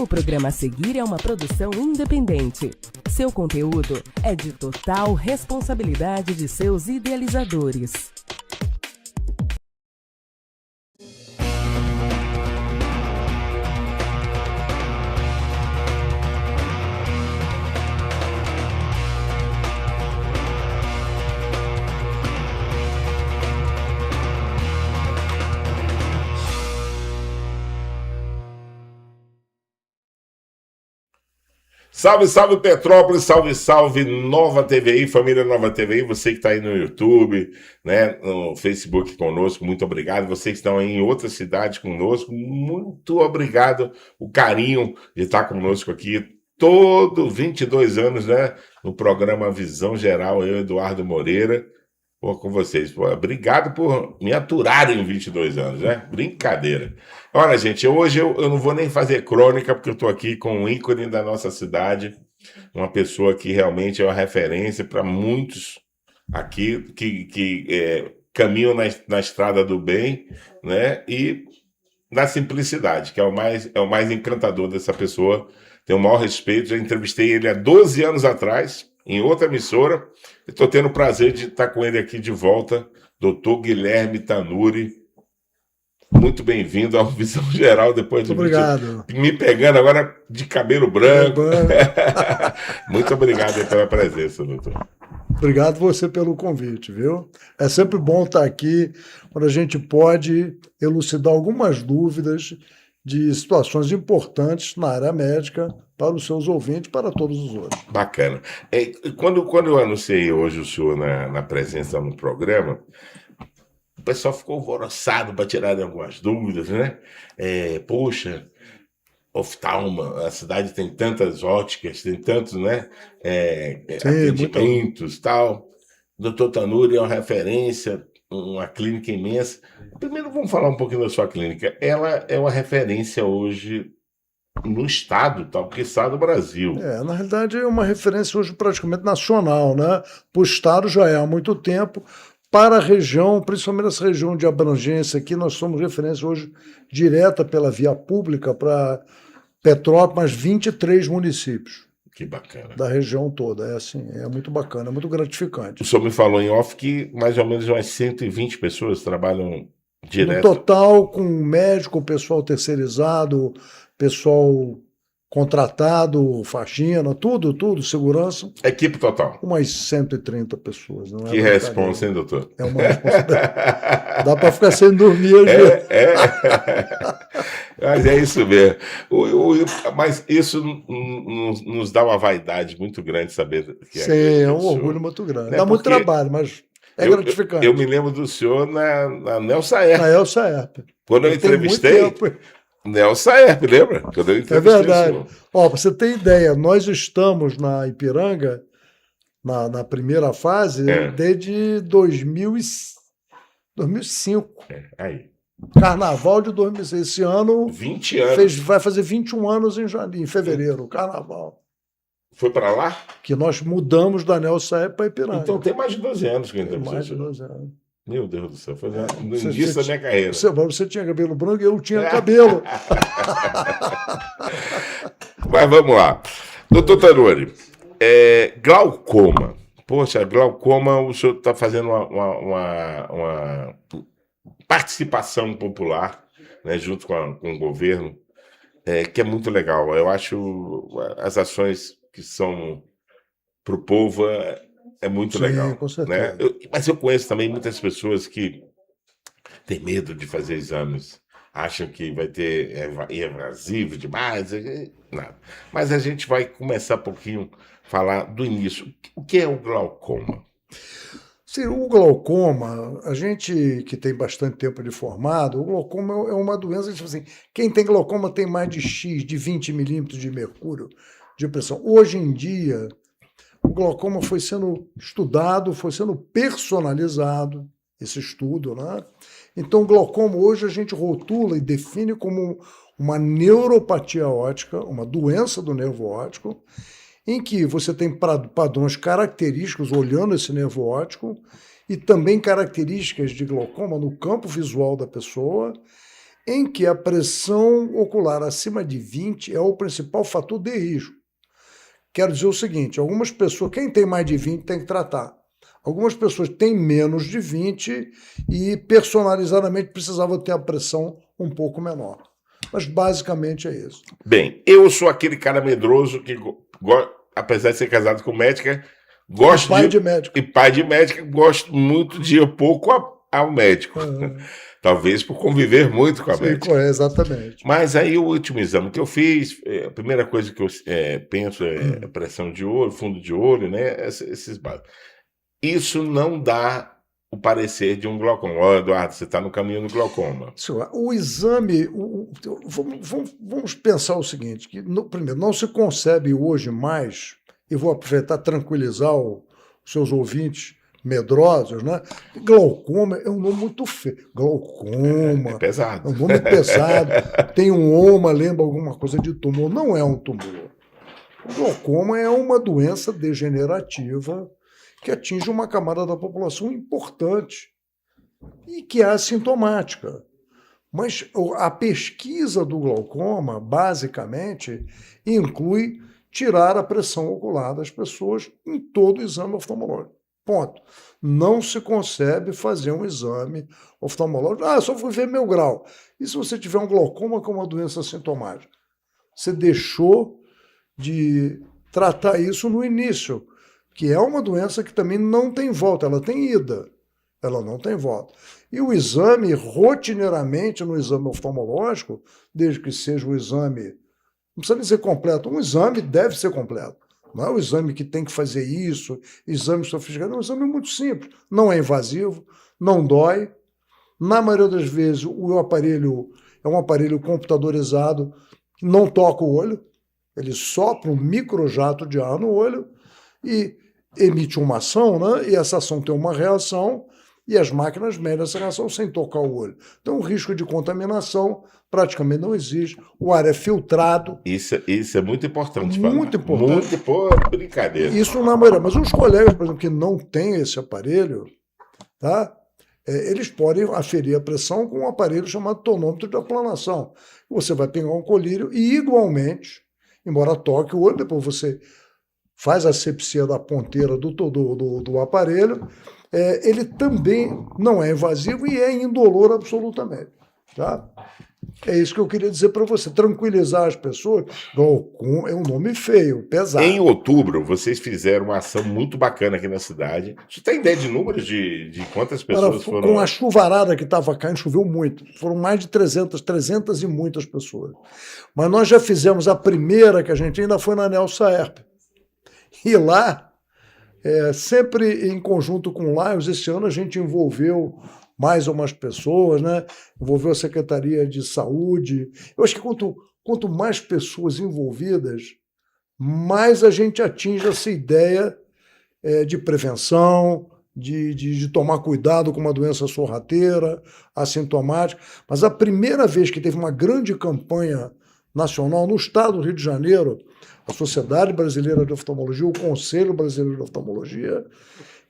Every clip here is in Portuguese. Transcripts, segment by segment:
O programa a seguir é uma produção independente. Seu conteúdo é de total responsabilidade de seus idealizadores. Salve, salve Petrópolis, salve, salve Nova TVI, família Nova TVI, você que está aí no YouTube, né, no Facebook conosco, muito obrigado. Vocês que estão aí em outra cidade conosco, muito obrigado, o carinho de estar conosco aqui, todo 22 anos, né, no programa Visão Geral, eu, Eduardo Moreira, com vocês. Pô, obrigado por me aturarem 22 anos, né? Brincadeira. Olha, gente, hoje eu não vou nem fazer crônica, porque eu estou aqui com um ícone da nossa cidade, uma pessoa que realmente é uma referência para muitos aqui que caminham na estrada do bem, né? E da simplicidade, que é o mais encantador dessa pessoa. Tenho o maior respeito, já entrevistei ele há 12 anos atrás, em outra emissora. Estou tendo o prazer de estar com ele aqui de volta, Dr. Guilherme Tanuri. Muito bem-vindo ao Visão Geral, depois de obrigado. Me pegando agora de cabelo branco. Muito obrigado aí pela presença, doutor. Obrigado você pelo convite, viu? É sempre bom estar aqui, quando a gente pode elucidar algumas dúvidas de situações importantes na área médica para os seus ouvintes, para todos os outros. Bacana. Quando eu anunciei hoje o senhor na presença no programa, o pessoal ficou alvoroçado para tirar algumas dúvidas, né? Poxa, oftalma, a cidade tem tantas óticas, tem tantos, né, atendimentos e tal. O doutor Tanuri é uma referência, uma clínica imensa. Primeiro vamos falar um pouquinho da sua clínica. Ela é uma referência hoje no estado, tal, porque está do Brasil. Na realidade é uma referência hoje praticamente nacional, né? Para o estado já é há muito tempo. Para a região, principalmente essa região de abrangência aqui, nós somos referência hoje direta pela via pública para Petrópolis, mais 23 municípios. Que bacana. Da região toda. É muito bacana, é muito gratificante. O senhor me falou em off que mais ou menos umas 120 pessoas trabalham direto. No total, com médico, pessoal terceirizado, pessoal contratado, faxina, tudo, segurança. Equipe total. Umas 130 pessoas. Não que responsa, hein, doutor? É uma responsabilidade. Dá para ficar sem dormir hoje. Mas é isso mesmo. Mas isso nos dá uma vaidade muito grande saber que é um orgulho muito grande. Dá muito trabalho, mas é gratificante. Eu me lembro do senhor na Nelsa Herp. Na Nelsa Herp. Quando eu entrevistei... Nelsa Herp, lembra? Quando eu entrevistei, é verdade. Para você ter ideia, nós estamos na Ipiranga, na primeira fase, desde 2005. Aí. Carnaval de 2006. Esse ano 20 anos. Vai fazer 21 anos em fevereiro, carnaval. Foi para lá? Que nós mudamos da Nelsa Herp para Ipiranga. Então tem mais de 12 anos que eu entrevistei. Mais de 12 anos. Meu Deus do céu, foi no início da minha carreira. Você tinha cabelo branco e eu tinha cabelo. Mas vamos lá. Doutor Tanuri, glaucoma. Poxa, glaucoma, o senhor está fazendo uma participação popular, né, junto com o governo, que é muito legal. Eu acho as ações que são para o povo é muito legal. Com certeza. Né? Mas eu conheço também muitas pessoas que têm medo de fazer exames, acham que vai ter invasivo demais, nada. Mas a gente vai começar um pouquinho a falar do início. O que é o glaucoma? Sim, o glaucoma, a gente que tem bastante tempo de formado, o glaucoma é uma doença, tipo assim, quem tem glaucoma tem mais de X, de 20 milímetros de mercúrio de pressão. Hoje em dia, o glaucoma foi sendo estudado, foi sendo personalizado, esse estudo, né? Então, o glaucoma hoje a gente rotula e define como uma neuropatia óptica, uma doença do nervo óptico, em que você tem padrões característicos olhando esse nervo óptico e também características de glaucoma no campo visual da pessoa em que a pressão ocular acima de 20 é o principal fator de risco. Quero dizer o seguinte, algumas pessoas, quem tem mais de 20 tem que tratar. Algumas pessoas têm menos de 20 e personalizadamente precisavam ter a pressão um pouco menor. Mas basicamente é isso. Bem, eu sou aquele cara medroso que, apesar de ser casado com médica, gosto pai de médico. E pai de médica, gosto muito de ir pouco ao médico. Talvez por conviver muito com a médica. Exatamente. Mas aí o último exame que eu fiz, a primeira coisa que eu penso é pressão de olho, fundo de olho, né? Esses básicos. Isso não dá o parecer de um glaucoma. Ó, Eduardo, você está no caminho do glaucoma. Senhor, o exame... vamos pensar o seguinte, que primeiro, não se concebe hoje mais, e vou aproveitar tranquilizar os seus ouvintes medrosos, né? Glaucoma é um nome muito feio. Glaucoma. É pesado. É um nome pesado. Tem um oma, lembra alguma coisa de tumor. Não é um tumor. O glaucoma é uma doença degenerativa que atinge uma camada da população importante e que é assintomática. Mas a pesquisa do glaucoma, basicamente, inclui tirar a pressão ocular das pessoas em todo o exame oftalmológico. Ponto. Não se concebe fazer um exame oftalmológico. Só fui ver meu grau. E se você tiver um glaucoma com uma doença assintomática? Você deixou de tratar isso no início, que é uma doença que também não tem volta, ela tem ida, ela não tem volta. E o exame, rotineiramente, no exame oftalmológico, desde que seja o exame, não precisa nem ser completo, um exame deve ser completo. Não é o exame que tem que fazer isso, exame sofisticado, é um exame muito simples. Não é invasivo, não dói. Na maioria das vezes, o aparelho é um aparelho computadorizado, que não toca o olho, ele sopra um microjato de ar no olho e emite uma ação, né? E essa ação tem uma reação e as máquinas medem essa reação sem tocar o olho. Então, o risco de contaminação praticamente não existe. O ar é filtrado. Isso é muito importante. Muito importante. Brincadeira. Isso na maioria. Mas os colegas, por exemplo, que não têm esse aparelho, tá? Eles podem aferir a pressão com um aparelho chamado tonômetro de aplanação. Você vai pegar um colírio e, igualmente, embora toque o olho, depois você faz a asepsia da ponteira do aparelho, ele também não é invasivo e é indolor absolutamente. Tá? É isso que eu queria dizer para você, tranquilizar as pessoas. Glaucoma é um nome feio, pesado. Em outubro, vocês fizeram uma ação muito bacana aqui na cidade. Você tem ideia de números de quantas pessoas foram? Com a chuvarada que estava caindo, choveu muito. Foram mais de 300 e muitas pessoas. Mas nós já fizemos a primeira que a gente ainda foi na Nelson Aerp. E lá, sempre em conjunto com o Lions, esse ano a gente envolveu mais umas pessoas, né? Envolveu a Secretaria de Saúde. Eu acho que quanto mais pessoas envolvidas, mais a gente atinge essa ideia de prevenção, de tomar cuidado com uma doença sorrateira, assintomática. Mas a primeira vez que teve uma grande campanha nacional no estado do Rio de Janeiro, a Sociedade Brasileira de Oftalmologia, o Conselho Brasileiro de Oftalmologia,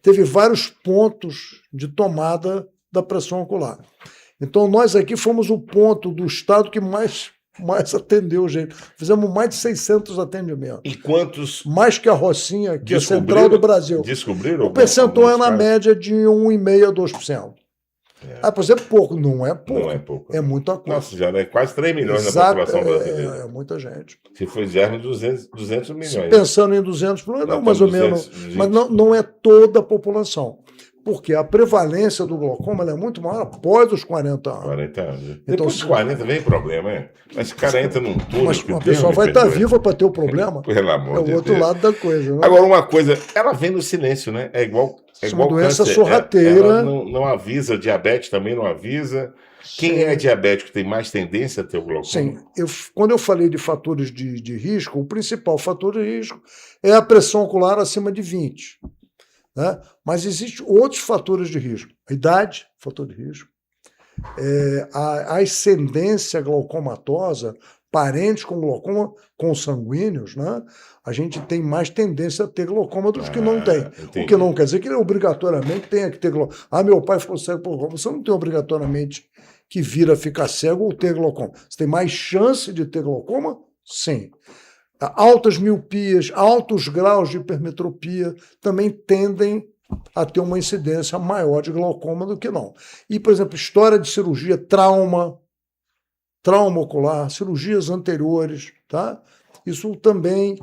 teve vários pontos de tomada da pressão ocular. Então, nós aqui fomos o ponto do estado que mais atendeu gente. Fizemos mais de 600 atendimentos. E quantos? Mais que a Rocinha, que é a central do Brasil. Descobriram? O percentual é na média de 1,5% a 2%. Por exemplo, pouco. Não é pouco. Não é pouco. É muita coisa. Nossa, já é quase 3 milhões na população brasileira. É muita gente. Se fizermos 200 milhões. Pensando em 200 milhões, não, mais ou menos. Mas não é toda a população. Porque a prevalência do glaucoma é muito maior após os 40 anos. 40 anos. Então, depois dos 40 vem problema, é? Mas esse cara entra num túnel. Mas a pessoa vai estar viva para ter o problema. Pelo amor de Deus. É o outro lado da coisa. Né? Agora, uma coisa, ela vem no silêncio, né? É igual uma doença câncer. sorrateira. Ela não avisa, diabetes também não avisa. Quem é diabético tem mais tendência a ter o glaucoma? Sim. Quando eu falei de fatores de risco, o principal fator de risco é a pressão ocular acima de 20. Né? Mas existem outros fatores de risco. A idade, fator de risco. A ascendência glaucomatosa, parentes com glaucoma consanguíneos, né? A gente tem mais tendência a ter glaucoma dos que não tem. O que não quer dizer que ele obrigatoriamente tenha que ter glaucoma. Meu pai ficou cego por glaucoma. Você não tem obrigatoriamente que vir a ficar cego ou ter glaucoma. Você tem mais chance de ter glaucoma? Sim. Altas miopias, altos graus de hipermetropia também tendem a ter uma incidência maior de glaucoma do que não. E, por exemplo, história de cirurgia, trauma ocular, cirurgias anteriores, tá? Isso também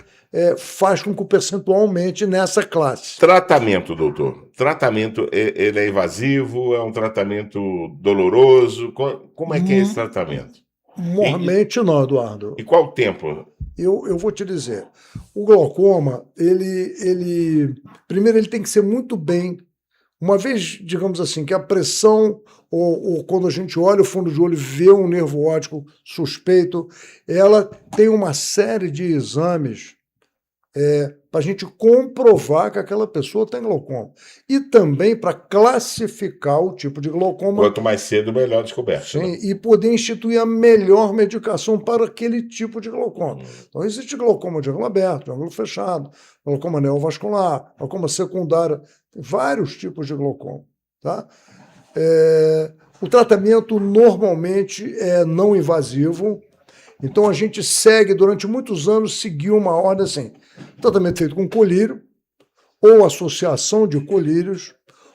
faz com que o percentual aumente nessa classe. Tratamento, doutor. Tratamento, ele é invasivo? É um tratamento doloroso? Como é que é esse tratamento? Mormente não, Eduardo. E qual o tempo? Eu vou te dizer. O glaucoma, primeiro ele tem que ser muito bem. Uma vez, digamos assim, que a pressão, ou quando a gente olha o fundo de olho e vê um nervo óptico suspeito, ela tem uma série de exames para a gente comprovar que aquela pessoa tem glaucoma. E também para classificar o tipo de glaucoma. Quanto mais cedo, melhor descoberto. Sim, né? e poder instituir a melhor medicação para aquele tipo de glaucoma. Então, existe glaucoma de ângulo aberto, de ângulo fechado, glaucoma neovascular, glaucoma secundário, tem vários tipos de glaucoma. Tá? O tratamento normalmente é não invasivo, então a gente segue, durante muitos anos, seguiu uma ordem assim, tratamento feito com colírio, ou associação de colírios,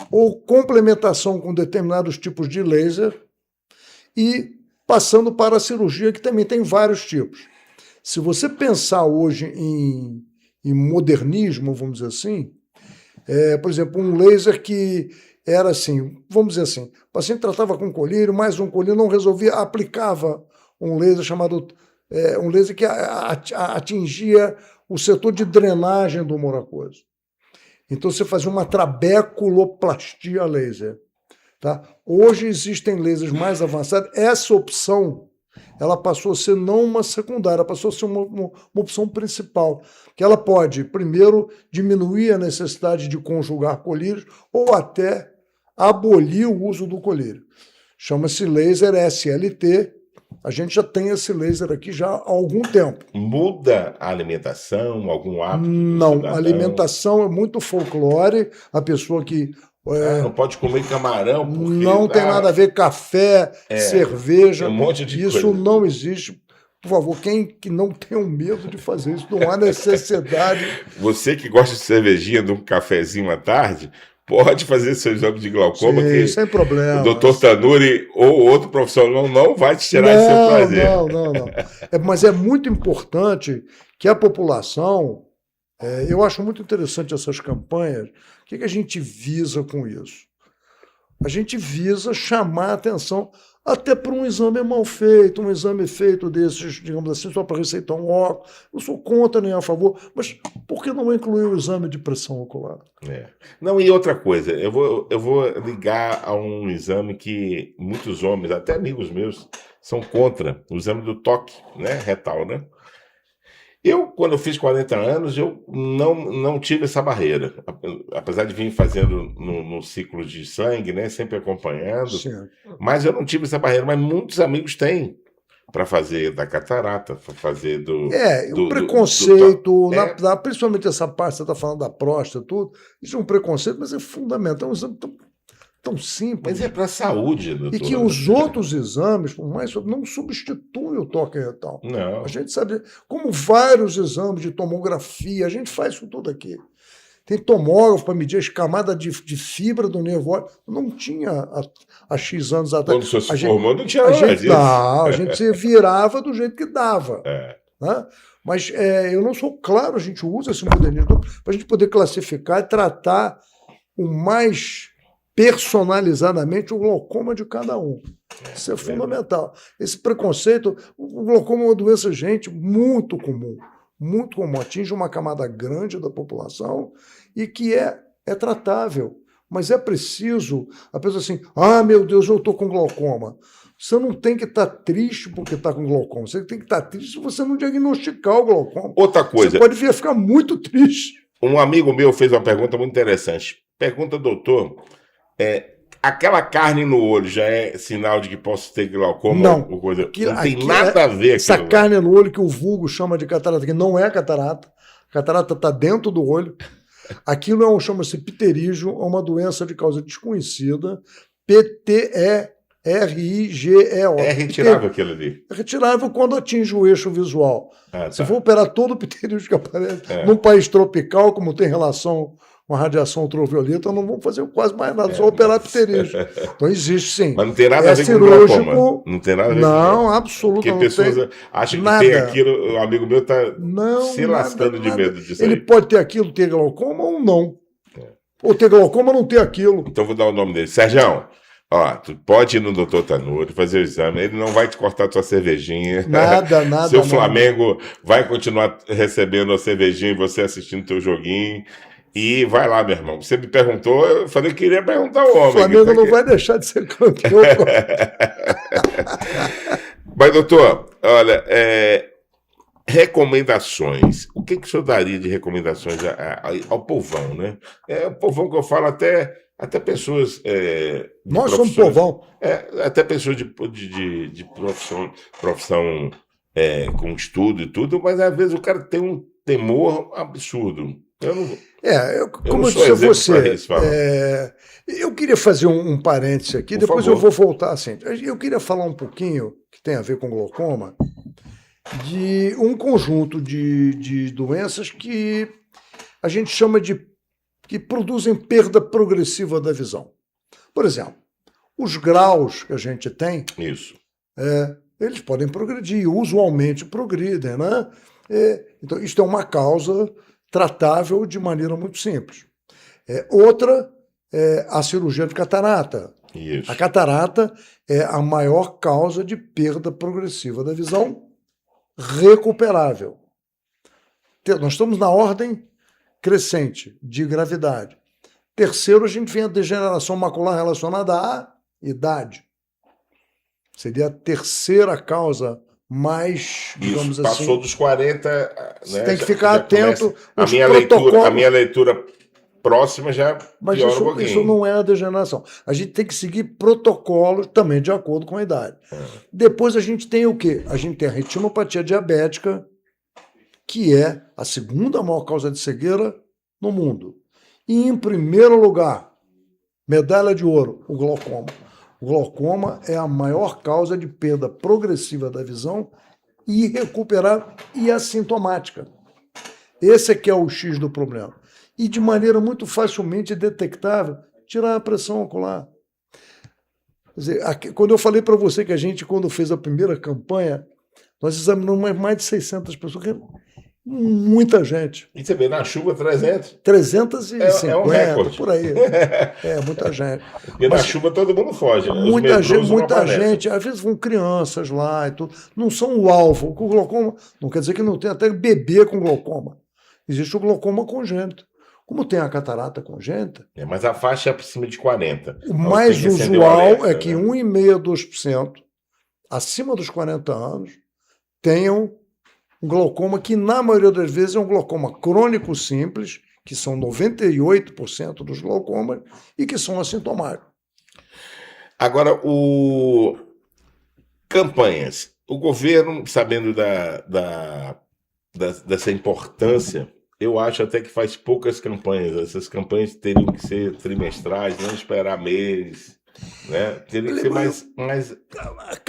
ou complementação com determinados tipos de laser, e passando para a cirurgia, que também tem vários tipos. Se você pensar hoje em modernismo, vamos dizer assim, por exemplo, um laser que era assim, vamos dizer assim, o paciente tratava com colírio, mais um colírio não resolvia, aplicava um laser chamado, um laser que atingia o setor de drenagem do humor aquoso. Então você fazia uma trabeculoplastia laser. Tá? Hoje existem lasers mais avançados. Essa opção ela passou a ser não uma secundária, passou a ser uma opção principal, que ela pode, primeiro, diminuir a necessidade de conjugar colírios ou até abolir o uso do colírio. Chama-se laser SLT. A gente já tem esse laser aqui já há algum tempo. Muda a alimentação, algum hábito? Não, a alimentação é muito folclore. A pessoa que... não pode comer camarão porque... Não tem nada a ver café, cerveja. Tem um monte de isso coisa. não existe. Por favor, quem que não tem um medo de fazer isso, não há necessidade. Você que gosta de cervejinha, de um cafezinho à tarde, pode fazer seu exame de glaucoma, Sim, que sem problema. o doutor Tanuri ou outro profissional não vai te tirar esse seu prazer. Não. Mas é muito importante que a população... eu acho muito interessante essas campanhas. O que a gente visa com isso? A gente visa chamar a atenção até para um exame mal feito, um exame feito desses, digamos assim, só para receitar um óculos. Eu sou contra nem a favor, mas por que não incluir o exame de pressão ocular? Não, e outra coisa, eu vou ligar a um exame que muitos homens, até amigos meus, são contra, o exame do toque, né, retal, né? Quando eu fiz 40 anos, eu não tive essa barreira. Apesar de vir fazendo no ciclo de sangue, né, sempre acompanhando, Sim. mas eu não tive essa barreira. Mas muitos amigos têm para fazer da catarata, para fazer do... o preconceito, principalmente essa parte, você está falando da próstata, tudo, isso é um preconceito, mas é fundamental, é um exame tão simples. Mas é para a saúde, doutor. E que os outros exames, por mais não substituem o toque retal. Não. A gente sabe, como vários exames de tomografia, a gente faz isso tudo aqui. Tem tomógrafo para medir as camadas de fibra do nervo óptico. Não tinha há X anos atrás. Quando o senhor se formou, não tinha nada disso. A gente se virava do jeito que dava. Né? Mas eu não sou claro, a gente usa esse modernismo para a gente poder classificar e tratar o mais personalizadamente o glaucoma de cada um. Isso é fundamental. Esse preconceito, o glaucoma é uma doença, gente, muito comum, atinge uma camada grande da população e que é tratável. Mas é preciso, a pessoa assim, meu Deus, eu estou com glaucoma. Você não tem que estar triste porque está com glaucoma. Você tem que estar triste se você não diagnosticar o glaucoma. Outra coisa. Você pode vir a ficar muito triste. Um amigo meu fez uma pergunta muito interessante. Pergunta, doutor, aquela carne no olho já é sinal de que posso ter glaucoma? Não. Ou coisa? Não tem nada a ver. Essa carne no olho que o vulgo chama de catarata, que não é catarata. Catarata está dentro do olho. Aquilo chama-se pterígio, é uma doença de causa desconhecida. PTERIGIO. RIGEO. É retirável aquilo ali. É retirável quando atinge o eixo visual. Ah, Se tá. for operar todo o pterígio que aparece num país tropical, como tem relação com a radiação ultravioleta, não vamos fazer quase mais nada, só operar pterígio. Então existe sim. Mas não tem nada a ver cirúrgico, com glaucoma. Não tem nada a ver com não, glaucoma. absolutamente. Porque pessoas acham que nada. tem aquilo, o amigo meu está se lascando de nada. medo disso Ele aí. pode ter aquilo, ter glaucoma ou não. Ou ter glaucoma ou não ter aquilo. Então vou dar o nome dele. Sérgio, ó, tu pode ir no Dr. Tanuri fazer o exame, ele não vai te cortar tua cervejinha. Nada. Seu Flamengo vai continuar recebendo a cervejinha e você assistindo teu joguinho. E vai lá, meu irmão. Você me perguntou, eu falei que queria perguntar ao homem. O Flamengo não vai deixar de ser campeão. Mas, doutor, olha, recomendações. O que o senhor daria de recomendações ao povão, né? É o povão que eu falo até pessoas. Nós somos povão. Até pessoas de profissão com estudo e tudo, mas às vezes o cara tem um temor absurdo. Como eu disse a você, eu queria fazer um parêntese aqui, depois eu vou voltar assim. Eu queria falar um pouquinho, que tem a ver com glaucoma, de um conjunto de doenças que a gente chama que produzem perda progressiva da visão. Por exemplo, os graus que a gente tem, eles podem progredir, usualmente progridem, né? Então, isto é uma causa tratável de maneira muito simples. Outra é a cirurgia de catarata. Isso. A catarata é a maior causa de perda progressiva da visão recuperável. Nós estamos na ordem crescente de gravidade. Terceiro, a gente vem a degeneração macular relacionada à idade. Seria a terceira causa mais, digamos assim... Passou dos 40... Você tem que ficar atento. A minha leitura próxima já piora um pouquinho. Isso não é a degeneração. A gente tem que seguir protocolos também de acordo com a idade. Depois a gente tem o quê? A gente tem a retinopatia diabética, que é a segunda maior causa de cegueira no mundo. E, em primeiro lugar, medalha de ouro, o glaucoma. O glaucoma é a maior causa de perda progressiva da visão, irrecuperável e assintomática. Esse é que é o X do problema. E de maneira muito facilmente detectável, tirar a pressão ocular. Quer dizer, quando eu falei para você que a gente, quando fez a primeira campanha, nós examinamos mais de 600 pessoas. Muita gente. E você vê, na chuva, 300. 350, é um recorde. Por aí. Muita gente. Porque na chuva todo mundo foge. Né? Muita gente, às vezes vão crianças lá e tudo. Não são o alvo. O glaucoma não quer dizer que não tem até bebê com glaucoma. Existe o glaucoma congênito. Como tem a catarata congênita... mas a faixa é por cima de 40. O mais usual é que 1,5% a 2%, acima dos 40 anos, tenham um glaucoma que, na maioria das vezes, é um glaucoma crônico simples, que são 98% dos glaucomas, e que são assintomáticos. Agora, campanhas. O governo, sabendo dessa importância, eu acho até que faz poucas campanhas. Essas campanhas teriam que ser trimestrais, não esperar meses. Né? Teria que ser mais...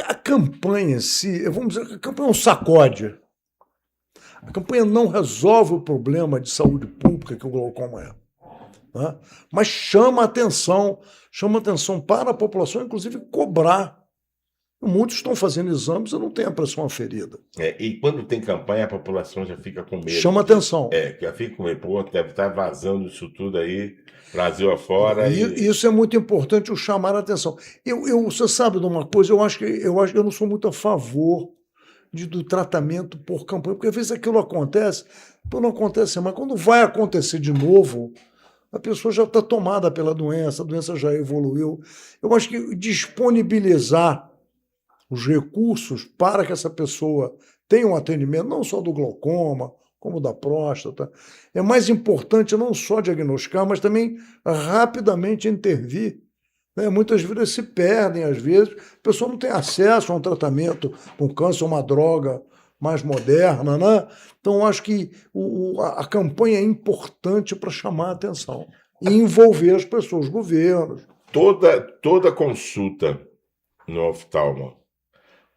A campanha em si, vamos dizer que a campanha é um sacode. A campanha não resolve o problema de saúde pública que o glaucoma é. Né? Mas chama atenção para a população, inclusive cobrar. Muitos estão fazendo exames e não têm a pressão aferida. E quando tem campanha, a população já fica com medo. Chama atenção. Já fica com medo. Pô, deve estar vazando isso tudo aí, Brasil afora. Isso é muito importante, o chamar a atenção. Você sabe de uma coisa, eu não sou muito a favor do tratamento por campanha, porque às vezes aquilo acontece, não acontece, mas quando vai acontecer de novo, a pessoa já está tomada pela doença, a doença já evoluiu. Eu acho que disponibilizar os recursos para que essa pessoa tenha um atendimento, não só do glaucoma, como da próstata, é mais importante não só diagnosticar, mas também rapidamente intervir. Muitas vezes se perdem, às vezes, a pessoa não tem acesso a um tratamento com câncer, uma droga mais moderna, né? Então, acho que a campanha é importante para chamar a atenção e envolver as pessoas, os governos. Toda consulta no oftalmo.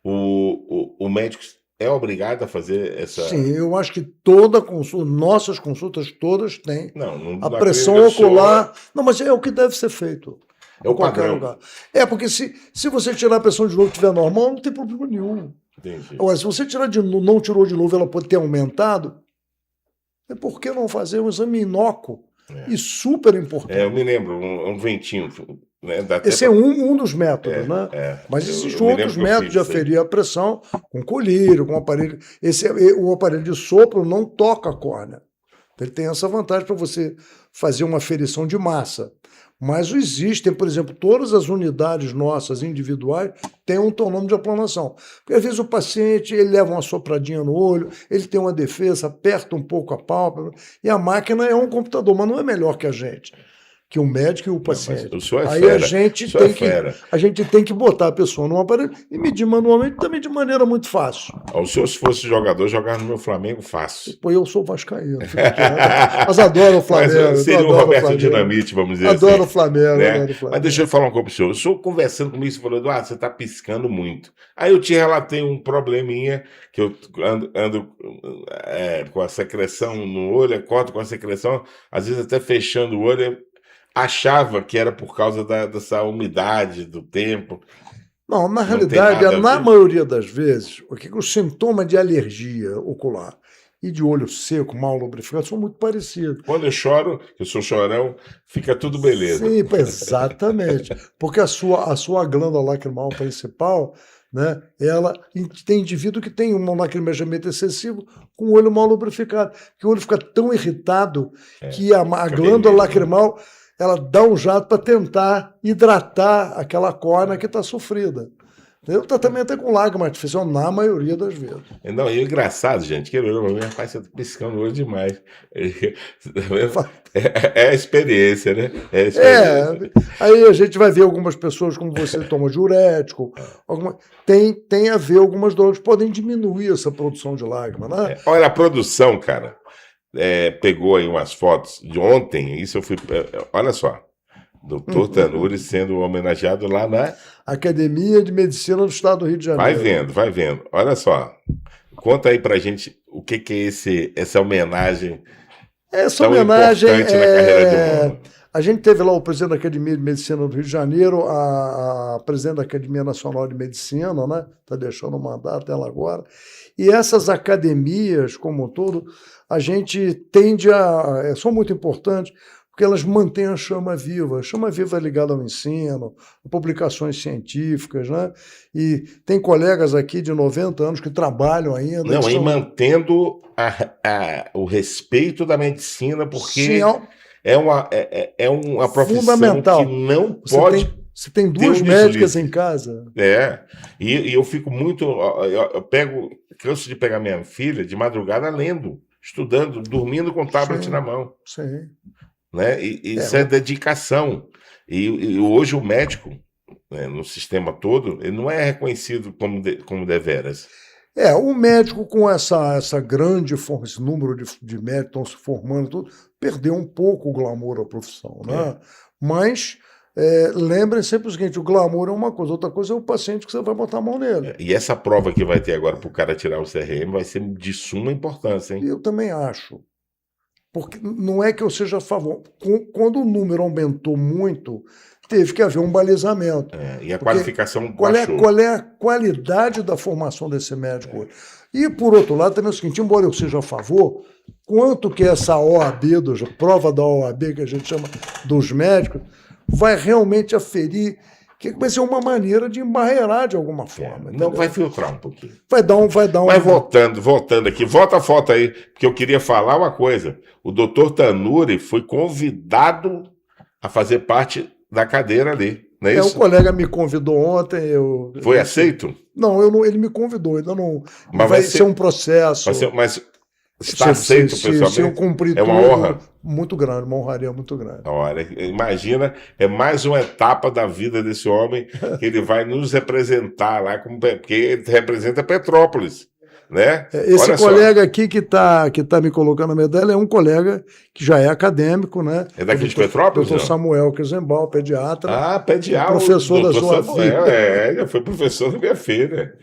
O médico é obrigado a fazer essa. Sim, eu acho que toda consulta, nossas consultas todas têm Não, a na pressão clínica do senhor ocular. Não, mas é o que deve ser feito é em o qualquer padrão. lugar. É, porque se você tirar a pressão de novo e estiver normal, não tem problema nenhum. Entendi. Agora, se você não tirou de novo, ela pode ter aumentado, é por que não fazer um exame inócuo e super importante? Eu me lembro, um ventinho, né? Dá até Esse é um dos métodos, né? Mas eu existem me outros lembro que eu métodos fiz de isso aí. aferir a pressão, com colírio, com aparelho. O aparelho de sopro não toca a córnea. Ele tem essa vantagem para você fazer uma aferição de massa. Mas existem, por exemplo, todas as unidades nossas individuais têm um tonômetro de aplanação. Porque às vezes o paciente ele leva uma sopradinha no olho, ele tem uma defesa, aperta um pouco a pálpebra, e a máquina é um computador, mas não é melhor que a gente, que o médico e o paciente. O senhor é Aí fera. a gente tem que botar a pessoa num aparelho e medir manualmente também de maneira muito fácil. O senhor, se fosse jogador, jogava no meu Flamengo fácil. Pô, eu sou vascaíno, fica quieto. Mas adoro o Flamengo. Mas seria o Roberto Dinamite, vamos dizer adoro assim. O Flamengo, né? adoro o Flamengo. Mas deixa eu falar uma coisa pro senhor. O senhor conversando comigo, você falou, Eduardo, você está piscando muito. Aí eu te relatei um probleminha, que eu ando com a secreção no olho, acordo com a secreção, às vezes até fechando o olho, achava que era por causa dessa umidade do tempo. Não, na realidade, na maioria das vezes, o sintoma de alergia ocular e de olho seco, mal lubrificado, são muito parecidos. Quando eu choro, eu sou chorão, fica tudo beleza. Sim, exatamente. Porque a sua glândula lacrimal principal, né, ela tem indivíduo que tem um lacrimejamento excessivo com o olho mal lubrificado, que o olho fica tão irritado que a glândula lacrimal ela dá um jato para tentar hidratar aquela córnea que está sofrida. O tratamento é com lágrima artificial, na maioria das vezes. Não, e é engraçado, gente, que ele olhou para mim, rapaz, você tá piscando o olho demais. É a experiência, né? É a experiência. Aí a gente vai ver algumas pessoas, como você toma diurético, tem a ver algumas dores que podem diminuir essa produção de lágrima, né? Olha, a produção, cara, pegou aí umas fotos de ontem, isso eu fui. Olha só. Doutor Tanuri sendo homenageado lá na Academia de Medicina do Estado do Rio de Janeiro. Vai vendo. Olha só. Conta aí pra gente o que é essa homenagem. Essa homenagem importante na carreira de um homem. A gente teve lá o presidente da Academia de Medicina do Rio de Janeiro, a presidente da Academia Nacional de Medicina, né? Está deixando o mandato ela agora. E essas academias, como um todo, a gente tende são muito importantes, porque elas mantêm a chama viva. A chama viva é ligada ao ensino, a publicações científicas, né? E tem colegas aqui de 90 anos que trabalham ainda. Não, e mantendo o respeito da medicina, porque sim, é uma profissão fundamental. Que não pode... Você tem duas médicas em casa. E eu fico muito... canso de pegar minha filha de madrugada lendo, estudando, dormindo com o tablet na mão. Sim. Né? Isso é dedicação. E hoje o médico, né, no sistema todo, ele não é reconhecido como deveras. O médico com essa grande forma, esse número de médicos estão se formando, tudo, perdeu um pouco o glamour da profissão. Né? Mas lembrem sempre o seguinte, o glamour é uma coisa, outra coisa é o paciente que você vai botar a mão nele. E essa prova que vai ter agora para o cara tirar o CRM vai ser de suma importância, hein? Eu também acho. Porque não é que eu seja a favor. Quando o número aumentou muito, teve que haver um balizamento. E a qualificação baixou. Qual é a qualidade da formação desse médico hoje? E, por outro lado, também é o seguinte, embora eu seja a favor, quanto que essa OAB, prova da OAB, que a gente chama dos médicos, vai realmente aferir, que vai ser uma maneira de embarrear de alguma forma. Não, vai filtrar um pouquinho. Vai dar um. Mas voltando aqui, volta a foto aí, porque eu queria falar uma coisa. O doutor Tanuri foi convidado a fazer parte da cadeira ali, não é isso? Um colega me convidou ontem. Foi aceito? Não, ele me convidou, ainda não. Mas vai ser um processo. Mas está aceito, pessoalmente? Se eu cumprir tudo, uma honra. Muito grande, uma honraria muito grande. Olha, imagina, é mais uma etapa da vida desse homem que ele vai nos representar lá, porque ele representa Petrópolis. né? Esse colega aqui que tá me colocando a medalha é um colega que já é acadêmico, né? É daqui de Petrópolis? Doutor Samuel Quezembal, pediatra. Pediatra. Professor da sua Samuel, filha. já foi professor da minha filha.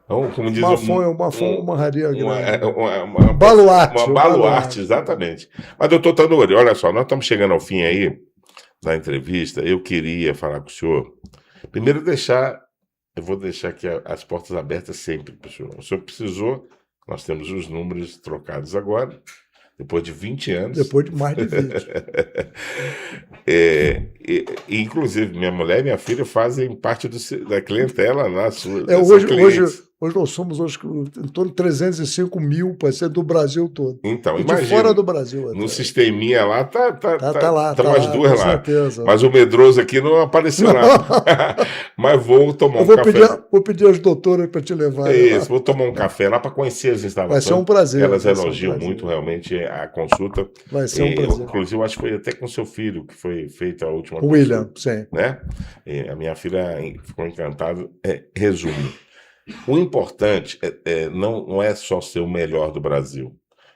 Como diz uma raria grande. Uma baluarte. Uma baluarte, exatamente. Mas, doutor Tanuri, olha só, nós estamos chegando ao fim aí da entrevista. Eu queria falar com o senhor. Primeiro, eu vou deixar aqui as portas abertas sempre para o senhor. O senhor precisou, nós temos os números trocados agora, depois de 20 anos. Depois de mais de 20. Inclusive, minha mulher e minha filha fazem parte da clientela na sua. Hoje nós somos em torno de 305 mil pacientes do Brasil todo. Então, imagina. De fora do Brasil. No sisteminha lá, tá lá. Umas duas lá. Certeza. Mas o medroso aqui não apareceu lá. Mas vou tomar um café. Vou pedir às doutoras para te levar. Isso, vou tomar um café lá para conhecer as instalações. Vai ser um prazer. Elas elogiam muito realmente a consulta. Vai ser um prazer. Inclusive, eu acho que foi até com seu filho que foi feita a última consulta. William, sim. Né? A minha filha ficou encantada. Resumo. O importante não é só ser o melhor do Brasil.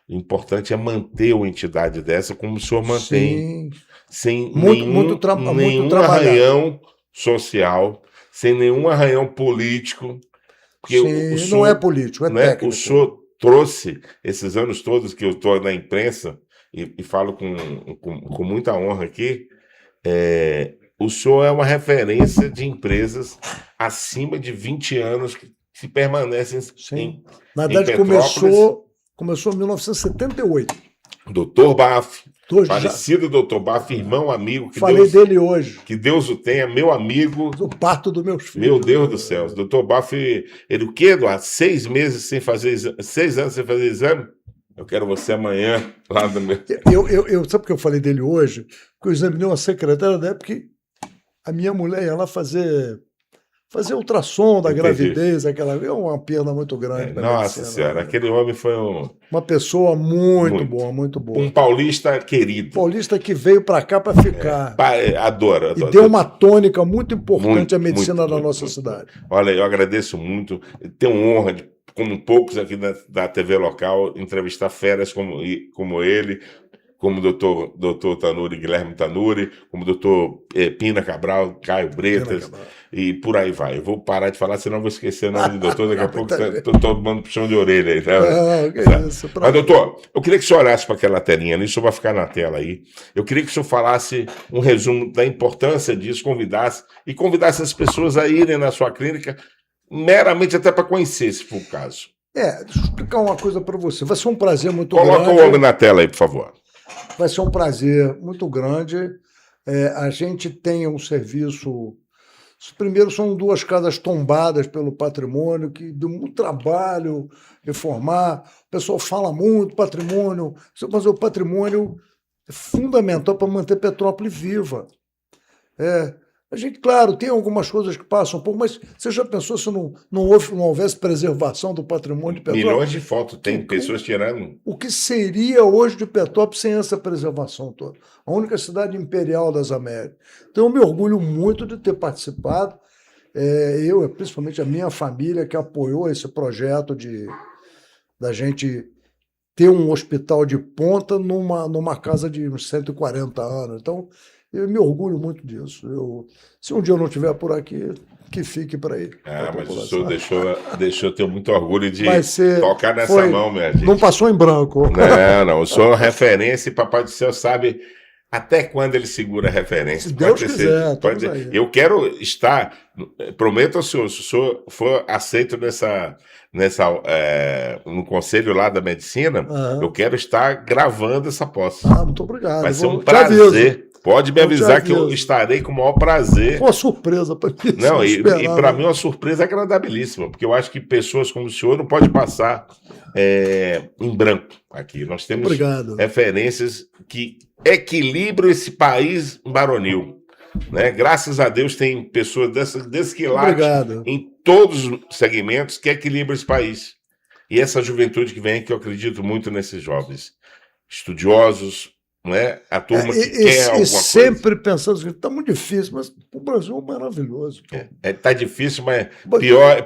O importante é manter uma entidade dessa como o senhor mantém. Sim. Sem muito arranhão social, sem nenhum arranhão político. Porque sim, o senhor, não é político, é técnico. O senhor trouxe, esses anos todos que eu estou na imprensa, e falo com muita honra aqui, o senhor é uma referência de empresas acima de 20 anos que permanecem em Na verdade, começou em 1978. Doutor Baff, falecido doutor Baff, irmão, amigo. Falei dele hoje. Que Deus o tenha, meu amigo. Do parto dos meus filhos. Meu Deus do céu. Doutor Baff, ele o quê, Eduardo? 6 meses sem fazer exame? 6 anos sem fazer exame? Eu quero você amanhã lá no meu... Sabe por que eu falei dele hoje? Porque eu examinei uma secretária da época que a minha mulher ia lá fazer ultrassom da gravidez, é uma pena muito grande. Nossa Senhora, aquele homem foi uma pessoa muito boa, muito boa. Um paulista querido. Paulista que veio para cá para ficar. Adoro. E deu uma tônica muito importante à medicina da nossa cidade. Olha, eu agradeço muito. Tenho honra de, como poucos aqui da TV local, entrevistar feras como ele, como o doutor Tanuri, Guilherme Tanuri, como o doutor Pina Cabral, Caio Bretas, e por aí vai. Eu vou parar de falar, senão vou esquecer o nome do doutor, daqui a pouco estou tomando puxão de orelha aí. Mas, doutor, eu queria que o senhor olhasse para aquela telinha ali, isso vai ficar na tela aí. Eu queria que o senhor falasse um resumo da importância disso, convidasse as pessoas a irem na sua clínica, meramente até para conhecer, se for o caso. Deixa eu explicar uma coisa para você. Vai ser um prazer muito grande. Coloca o homem na tela aí, por favor. Vai ser um prazer muito grande. A gente tem um serviço... Primeiro, são 2 casas tombadas pelo patrimônio, que deu muito trabalho reformar. O pessoal fala muito patrimônio, mas o patrimônio é fundamental para manter Petrópolis viva. A gente, claro, tem algumas coisas que passam um pouco, mas você já pensou se não houvesse preservação do patrimônio de Petrópolis? Milhões de fotos, tem pessoas tirando. O que seria hoje de Petrópolis sem essa preservação toda? A única cidade imperial das Américas. Então, eu me orgulho muito de ter participado. Eu, principalmente a minha família, que apoiou esse projeto da gente ter um hospital de ponta numa casa de uns 140 anos. Então, eu me orgulho muito disso. Se um dia eu não estiver por aqui, que fique para aí. Mas o senhor deixou ter muito orgulho de tocar nessa mão, minha gente. Não passou em branco. Não. O senhor é referência e Papai do Céu sabe até quando ele segura a referência. Se Deus quiser. Eu quero estar, prometo ao senhor, se o senhor for aceito no conselho lá da medicina, eu quero estar gravando essa posse. Muito obrigado. Vai ser um prazer. Pode me avisar que eu estarei com o maior prazer. Uma surpresa para mim. Não, e para mim uma surpresa agradabilíssima, porque eu acho que pessoas como o senhor não podem passar em branco aqui. Nós temos referências que equilibram esse país baronil. Né? Graças a Deus tem pessoas desse quilate em todos os segmentos que equilibram esse país. E essa juventude que vem, que eu acredito muito nesses jovens. Estudiosos, não é? A turma que quer alguma E sempre coisa. pensando assim, está muito difícil, mas o Brasil é maravilhoso. Pô. Tá difícil, mas Mas pior o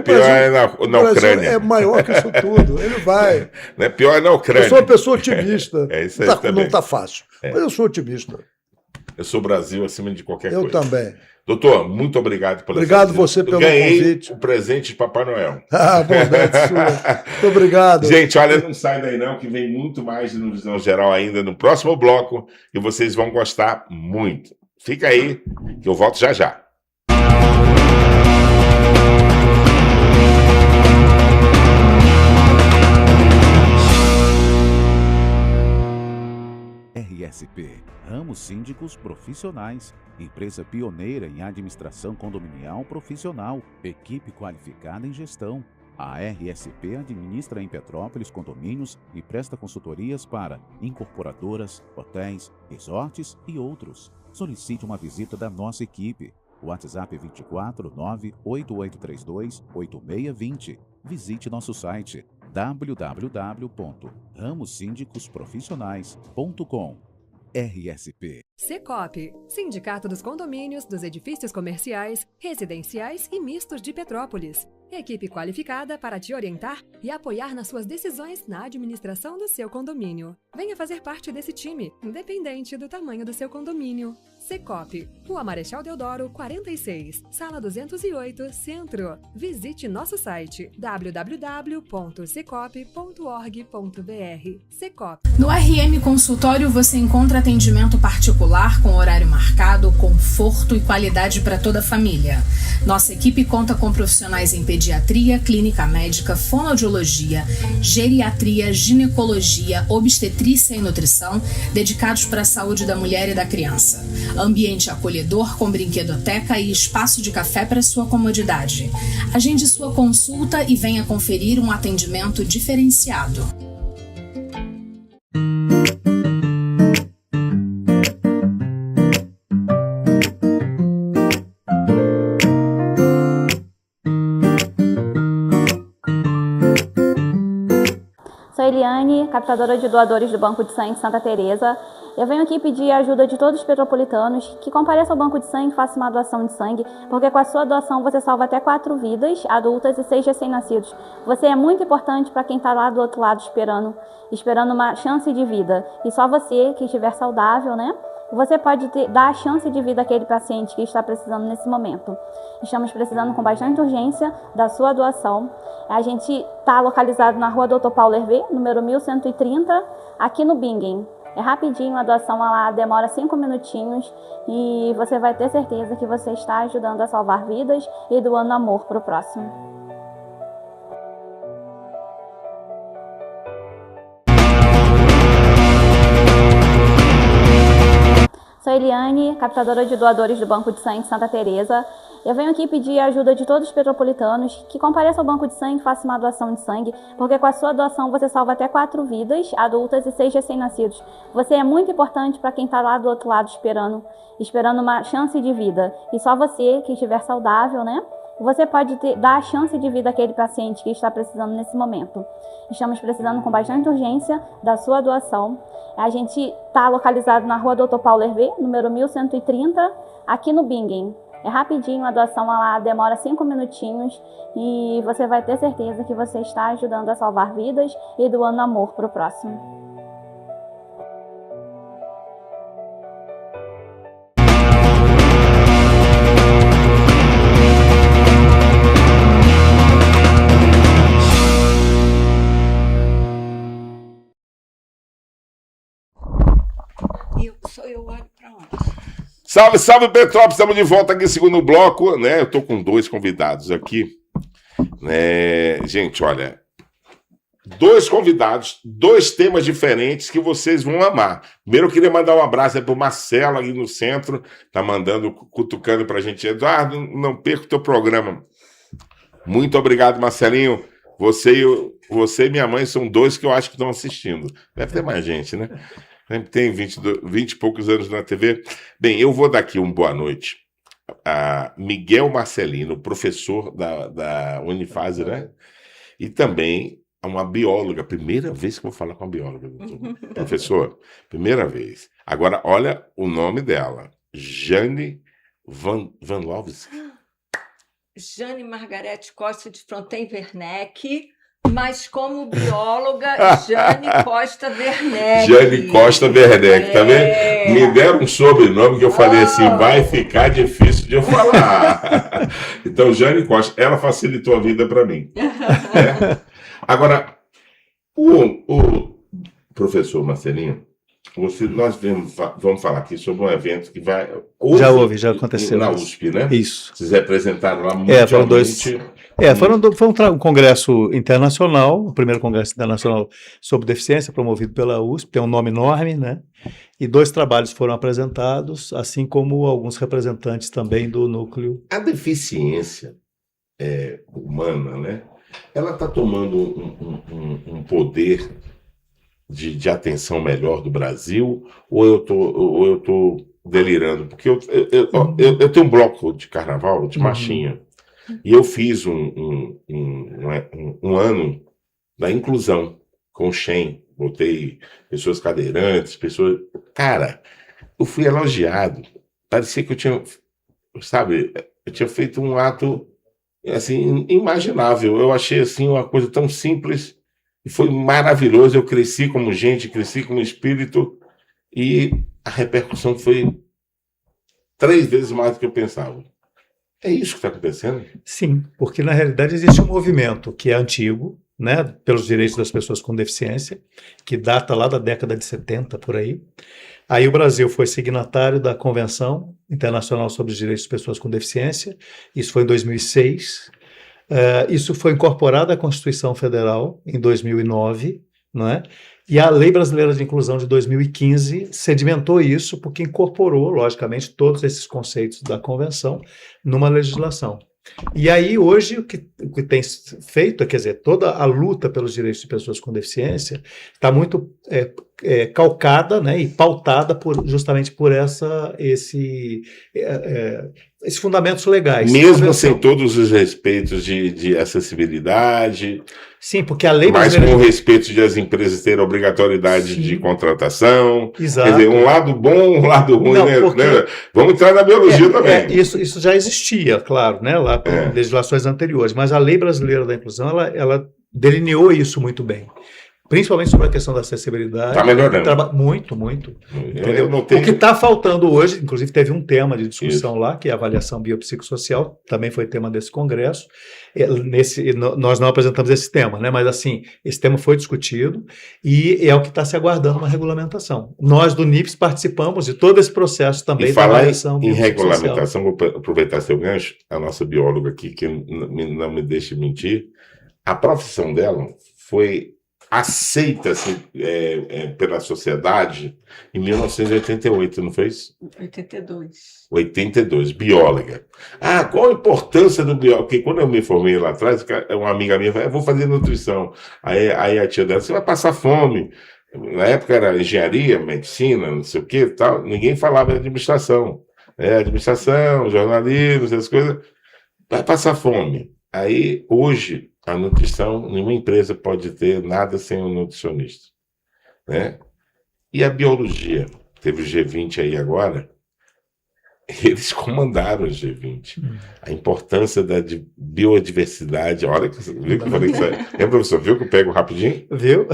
Brasil, é na o Brasil Ucrânia. é maior que isso tudo. Ele vai. Né? Pior é na Eu Ucrânia. sou uma pessoa otimista. É isso aí Não também. está fácil, mas eu sou otimista. Eu sou Brasil acima de qualquer Eu coisa. também. Doutor, muito obrigado pela Obrigado visita. você pelo Ganhei convite. o presente de Papai Noel. Bondade sua. Muito obrigado. Gente, olha, não sai daí não, que vem muito mais no Visão Geral ainda no próximo bloco e vocês vão gostar muito. Fica aí, que eu volto já já. RSP, Ramos Síndicos Profissionais, empresa pioneira em administração condominial profissional, equipe qualificada em gestão. A RSP administra em Petrópolis condomínios e presta consultorias para incorporadoras, hotéis, resorts e outros. Solicite uma visita da nossa equipe. WhatsApp 24 98832 8620. Visite nosso site www.ramosindicosprofissionais.com. RSP. Secopi, Sindicato dos Condomínios, dos Edifícios Comerciais, Residenciais e Mistos de Petrópolis. Equipe qualificada para te orientar e apoiar nas suas decisões na administração do seu condomínio. Venha fazer parte desse time, independente do tamanho do seu condomínio. Secopi, Rua Marechal Deodoro, 46, Sala 208, Centro. Visite nosso site www.secopi.org.br. Secopi. No RM Consultório você encontra atendimento particular com horário marcado, conforto e qualidade para toda a família. Nossa equipe conta com profissionais em pediatria, clínica médica, fonoaudiologia, geriatria, ginecologia, obstetrícia e nutrição, dedicados para a saúde da mulher e da criança. Ambiente acolhedor com brinquedoteca e espaço de café para sua comodidade. Agende sua consulta e venha conferir um atendimento diferenciado. Sou Eliane, captadora de doadores do Banco de Sangue de Santa Teresa. Eu venho aqui pedir a ajuda de todos os petropolitanos que compareçam ao Banco de Sangue e façam uma doação de sangue, porque com a sua doação você salva até 4 vidas adultas e 6 recém-nascidos. Você é muito importante para quem está lá do outro lado esperando uma chance de vida. E só você que estiver saudável, né? Você pode dar a chance de vida àquele paciente que está precisando nesse momento. Estamos precisando com bastante urgência da sua doação. A gente está localizado na rua Dr. Paulo Hervé, número 1130, aqui no Bingen. É rapidinho, a doação lá demora 5 minutinhos e você vai ter certeza que você está ajudando a salvar vidas e doando amor para o próximo. Sou Eliane, captadora de doadores do Banco de Sangue de Santa Teresa. Eu venho aqui pedir a ajuda de todos os petropolitanos que compareçam ao Banco de Sangue e façam uma doação de sangue, porque com a sua doação você salva até 4 vidas adultas e 6 recém-nascidos. Você é muito importante para quem está lá do outro lado esperando uma chance de vida. E só você que estiver saudável, né? Você pode dar a chance de vida àquele paciente que está precisando nesse momento. Estamos precisando com bastante urgência da sua doação. A gente está localizado na rua Dr. Paulo Hervé, número 1130, aqui no Bingen. É rapidinho, a doação lá demora 5 minutinhos e você vai ter certeza que você está ajudando a salvar vidas e doando amor para o próximo. Eu olho para onde? Salve, salve, Petrópolis! Estamos de volta aqui, segundo bloco, né? Eu tô com 2 convidados aqui, né? Gente, olha, 2 convidados, 2 temas diferentes que vocês vão amar. Primeiro, eu queria mandar um abraço aí pro Marcelo ali no centro, tá mandando, cutucando pra gente. Eduardo, não perca o teu programa. Muito obrigado, Marcelinho. Você e minha mãe são 2 que eu acho que estão assistindo. Deve ter mais gente, né? Tem 20 e poucos anos na TV. Bem, eu vou dar aqui uma boa noite a Miguel Marcelino, professor da Unifase, né? E também uma bióloga, primeira vez que eu vou falar com uma bióloga, professor, primeira vez. Agora, olha o nome dela, Jane Vanlovski. Jane Margarete Costa de Fronten Werneck, mas como bióloga, Jane Costa Werneck. Jane Costa Werneck, tá vendo? Me deram um sobrenome que eu falei assim, vai ficar difícil de eu falar. Então, Jane Costa, ela facilitou a vida para mim. Né? Agora, o professor Marcelinho, nós vamos falar aqui sobre um evento que vai... Já aconteceu. Na USP, né? Isso. Vocês apresentaram lá mundialmente. Foi um congresso internacional, o primeiro congresso internacional sobre deficiência, promovido pela USP, tem um nome enorme, né? E 2 trabalhos foram apresentados, assim como alguns representantes também do núcleo. A deficiência humana, né? Ela está tomando um poder de atenção melhor do Brasil, ou eu tô delirando? Porque eu tenho um bloco de carnaval, de marchinha, e eu fiz um ano da inclusão com o Shen, botei pessoas cadeirantes, pessoas... Cara, eu fui elogiado, parecia que eu tinha feito um ato assim, inimaginável. Eu achei assim uma coisa tão simples e foi maravilhoso. Eu cresci como gente, cresci como espírito e a repercussão foi 3 vezes mais do que eu pensava. É isso que está acontecendo? Sim, porque na realidade existe um movimento que é antigo, né, pelos direitos das pessoas com deficiência, que data lá da década de 70, por aí. Aí o Brasil foi signatário da Convenção Internacional sobre os Direitos das Pessoas com Deficiência, isso foi em 2006. Isso foi incorporado à Constituição Federal em 2009, não é? E a Lei Brasileira de Inclusão de 2015 sedimentou isso porque incorporou, logicamente, todos esses conceitos da Convenção numa legislação. E aí, hoje, o que tem feito, quer dizer, toda a luta pelos direitos de pessoas com deficiência está muito calcada, né, e pautada justamente por esses fundamentos legais. Mesmo sem todos os respeitos de acessibilidade. Sim, porque a lei mas com o respeito de as empresas terem a obrigatoriedade de contratação. Exato. Quer dizer, um lado bom, um lado ruim. Não, né? Porque... Vamos entrar na biologia também. Isso já existia, claro, né, lá com legislações anteriores, mas a Lei Brasileira da Inclusão, ela delineou isso muito bem. Principalmente sobre a questão da acessibilidade. Está melhorando. Muito. O que está faltando hoje, inclusive teve um tema de discussão lá, que é a avaliação biopsicossocial, também foi tema desse congresso. Nós não apresentamos esse tema, né? Mas assim, esse tema foi discutido e é o que está se aguardando uma regulamentação. Nós do NIPS participamos de todo esse processo também. E falar em regulamentação, vou aproveitar seu gancho, a nossa bióloga aqui, que não me deixe mentir, a profissão dela foi aceita assim, pela sociedade em 1988, não foi isso? 82, bióloga. Qual a importância do biólogo? Porque quando eu me formei lá atrás, uma amiga minha falou, eu vou fazer nutrição. Aí a tia dela, você vai passar fome. Na época era engenharia, medicina, não sei o que, tal. Ninguém falava de administração. Administração, jornalismo, essas coisas. Vai passar fome. Aí, hoje, a nutrição, nenhuma empresa pode ter nada sem um nutricionista, né? E a biologia, teve o G20 aí agora, eles comandaram o G20. A importância da biodiversidade, olha, viu que eu falei que isso é, professor, viu que eu pego rapidinho? Viu?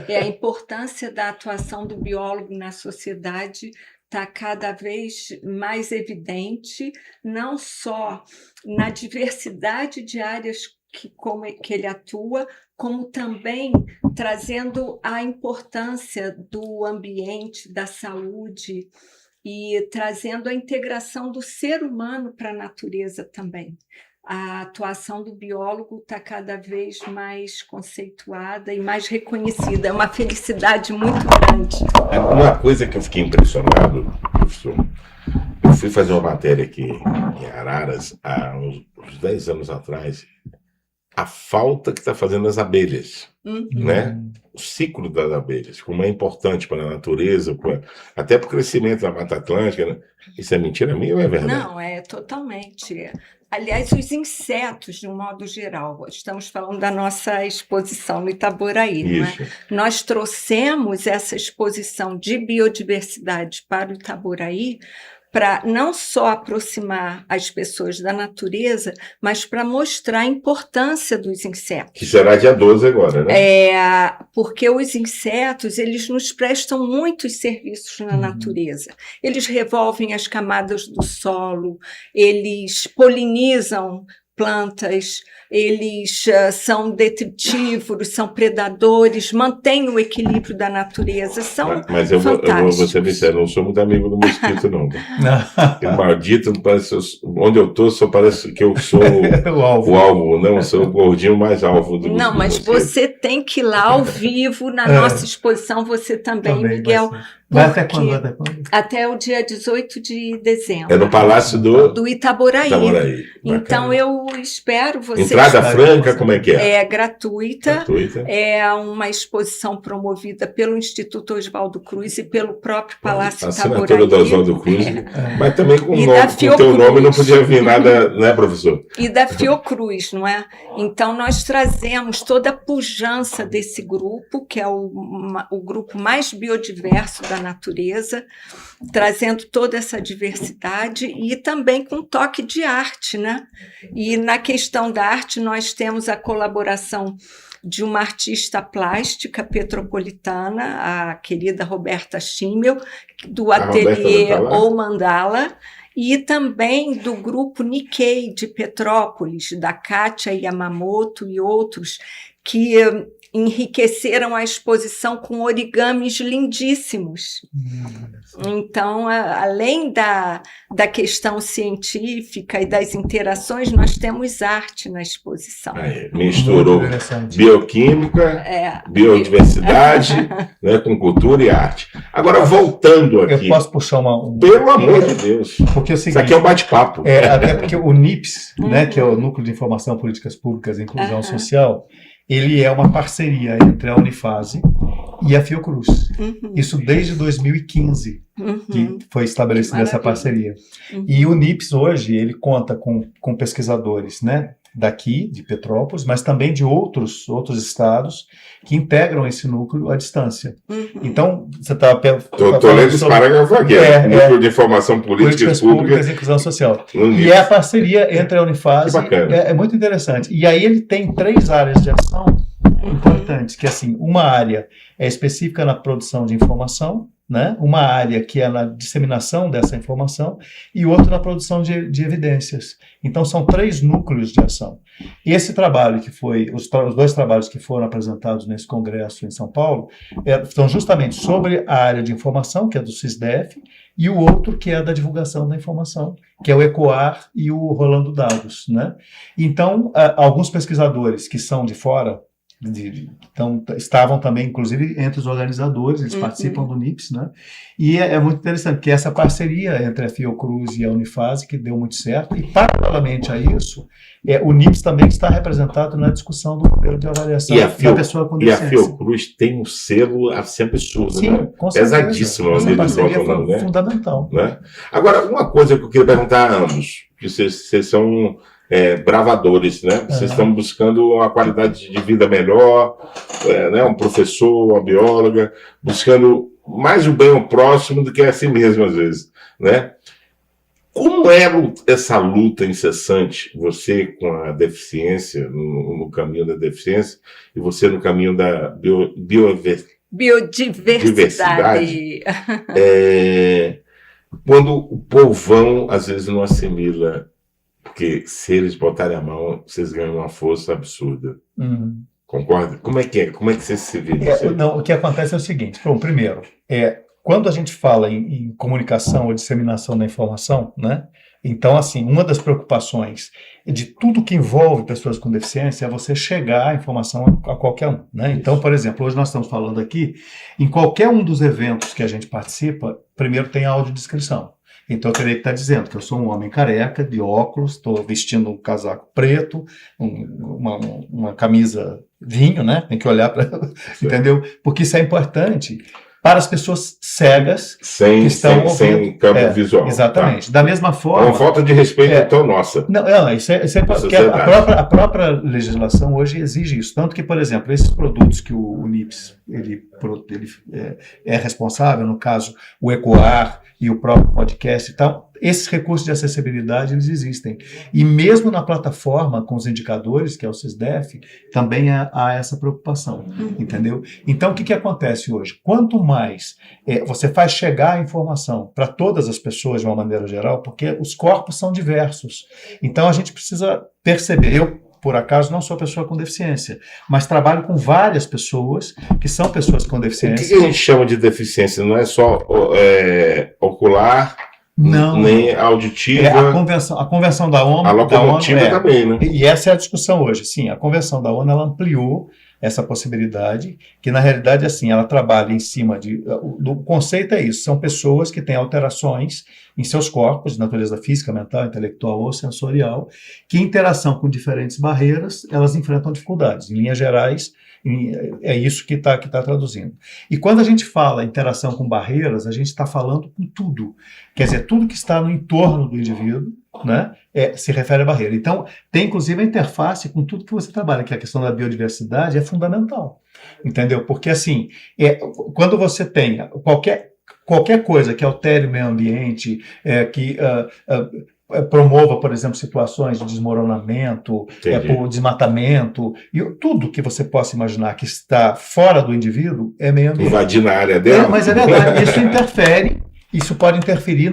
A importância da atuação do biólogo na sociedade está cada vez mais evidente, não só na diversidade de áreas que ele atua, como também trazendo a importância do ambiente, da saúde e trazendo a integração do ser humano para a natureza também. A atuação do biólogo está cada vez mais conceituada e mais reconhecida. É uma felicidade muito grande. Uma coisa que eu fiquei impressionado, professor, eu fui fazer uma matéria aqui em Araras há uns 10 anos atrás. a falta que está fazendo as abelhas, Uhum. né? O ciclo das abelhas, como é importante para a natureza, até para o crescimento da Mata Atlântica, né? Isso é mentira minha ou é verdade? Não, é totalmente. Aliás, os insetos, de um modo geral, estamos falando da nossa exposição no Itaboraí, não é? Isso. Nós trouxemos essa exposição de biodiversidade para o Itaboraí para não só aproximar as pessoas da natureza, mas para mostrar a importância dos insetos. Que será dia 12 agora, né? Porque os insetos, eles nos prestam muitos serviços na natureza. Eles revolvem as camadas do solo, eles polinizam plantas, eles são detritívoros, são predadores, mantêm o equilíbrio da natureza, são Mas eu vou ser sincero, não sou muito amigo do mosquito, não. Eu maldito, parece, onde eu estou, só parece que eu sou o alvo, não, eu sou o gordinho mais alvo do Não, mas mosquito. Você tem que ir lá ao vivo, na nossa exposição, você também Miguel. Vai até quando? Até o dia 18 de dezembro. É no Palácio do Itaboraí. Então, bacana. eu espero vocês... Entrada franca, como é que é? É gratuita. É uma exposição promovida pelo Instituto Oswaldo Cruz e pelo próprio Palácio Itaboraí. Assinatura do Oswaldo Cruz. Mas também com o teu nome não podia vir nada, né, professor? E da Fiocruz, não é? Então, nós trazemos toda a pujança desse grupo, que é o grupo mais biodiverso da natureza, trazendo toda essa diversidade e também com toque de arte, né? E na questão da arte, nós temos a colaboração de uma artista plástica petropolitana, a querida Roberta Schimmel, do ateliê O Mandala, e também do grupo Nikkei de Petrópolis, da Kátia Yamamoto e outros, que enriqueceram a exposição com origamis lindíssimos. Então, além da questão científica e das interações, nós temos arte na exposição. Misturou bioquímica, biodiversidade, né, com cultura e arte. Agora, voltando aqui... Eu posso puxar Pelo amor de Deus. Porque é o seguinte, isso aqui é um bate-papo. Até porque o NIPS, né, que é o Núcleo de Informação, Políticas Públicas e Inclusão Social, ele é uma parceria entre a Unifase e a Fiocruz. Isso desde 2015 que foi estabelecida essa parceria. E o NIPS hoje, ele conta com pesquisadores, né, daqui, de Petrópolis, mas também de outros estados que integram esse núcleo à distância. Então, você está... Estou lendo esse parágrafo aqui, Núcleo de Informação Políticas Públicas e Inclusão Social. E é a parceria entre a Unifase, é muito interessante. E aí ele tem 3 áreas de ação importantes, que assim, uma área é específica na produção de informação, né? Uma área que é na disseminação dessa informação e outra na produção de evidências. Então, são 3 núcleos de ação. E esse trabalho que foi, os 2 trabalhos que foram apresentados nesse congresso em São Paulo, são justamente sobre a área de informação, que é do SISDEF, e o outro que é da divulgação da informação, que é o ECOAR e o Rolando Dados, né? Então, alguns pesquisadores que são de fora, então, estavam também, inclusive, entre os organizadores, eles participam do NIPS, né? E é muito interessante, porque essa parceria entre a Fiocruz e a Unifase, que deu muito certo, e paralelamente a isso, o NIPS também está representado na discussão do modelo de avaliação da pessoa com deficiência. E a Fiocruz tem um selo assim absurdo, sim, né? Pesadíssimo. Essa parceria foi fundamental. Né? Agora, uma coisa que eu queria perguntar a ambos, que vocês são... bravadores, né? Vocês estão buscando uma qualidade de vida melhor, né? Um professor, uma bióloga, buscando mais o bem ao próximo do que a si mesmo, às vezes, né? Como é essa luta incessante, você com a deficiência, no caminho da deficiência, e você no caminho da biodiversidade? Quando o povão, às vezes, não assimila. Porque se eles botarem a mão, vocês ganham uma força absurda. Concorda? Como é que é? Como é que você se vê? O que acontece é o seguinte. Bom, primeiro, quando a gente fala em comunicação ou disseminação da informação, né? Então, assim, uma das preocupações de tudo que envolve pessoas com deficiência é você chegar à informação a qualquer um, né? Então, por exemplo, hoje nós estamos falando aqui, em qualquer um dos eventos que a gente participa, primeiro tem a audiodescrição. Então eu teria que estar dizendo que eu sou um homem careca, de óculos, estou vestindo um casaco preto, uma camisa vinho, né? Tem que olhar para... Entendeu? Porque isso é importante para as pessoas cegas que estão ouvindo. Sem campo visual. Exatamente. Tá? Da mesma forma... É uma falta de respeito então nossa. Não, isso é porque a própria legislação hoje exige isso. Tanto que, por exemplo, esses produtos que o NIPS ele é responsável, no caso, o EcoAr e o próprio podcast e tal, esses recursos de acessibilidade, eles existem. E mesmo na plataforma, com os indicadores, que é o SISDEF, também há essa preocupação, entendeu? Então, o que acontece hoje? Quanto mais você faz chegar a informação para todas as pessoas, de uma maneira geral, porque os corpos são diversos. Então, a gente precisa perceber. Eu, por acaso, não sou pessoa com deficiência, mas trabalho com várias pessoas que são pessoas com deficiência. O que a gente chama de deficiência? Não é só ocular... Não, nem auditiva. A convenção da ONU. A locomotiva também, né? E essa é a discussão hoje. Sim, a convenção da ONU ela ampliou essa possibilidade, que na realidade assim, ela trabalha em cima do conceito é isso, são pessoas que têm alterações em seus corpos, de natureza física, mental, intelectual ou sensorial, que em interação com diferentes barreiras, elas enfrentam dificuldades. Em linhas gerais, é isso que está traduzindo. E quando a gente fala interação com barreiras, a gente está falando com tudo. Quer dizer, tudo que está no entorno do indivíduo, né, se refere à barreira. Então, tem inclusive a interface com tudo que você trabalha, que a questão da biodiversidade é fundamental. Entendeu? Porque, assim, quando você tem qualquer coisa que altere o meio ambiente, que promova, por exemplo, situações de desmoronamento, por desmatamento, e tudo que você possa imaginar que está fora do indivíduo é meio ambiente. Invadir na área dela. Mas é verdade, isso pode interferir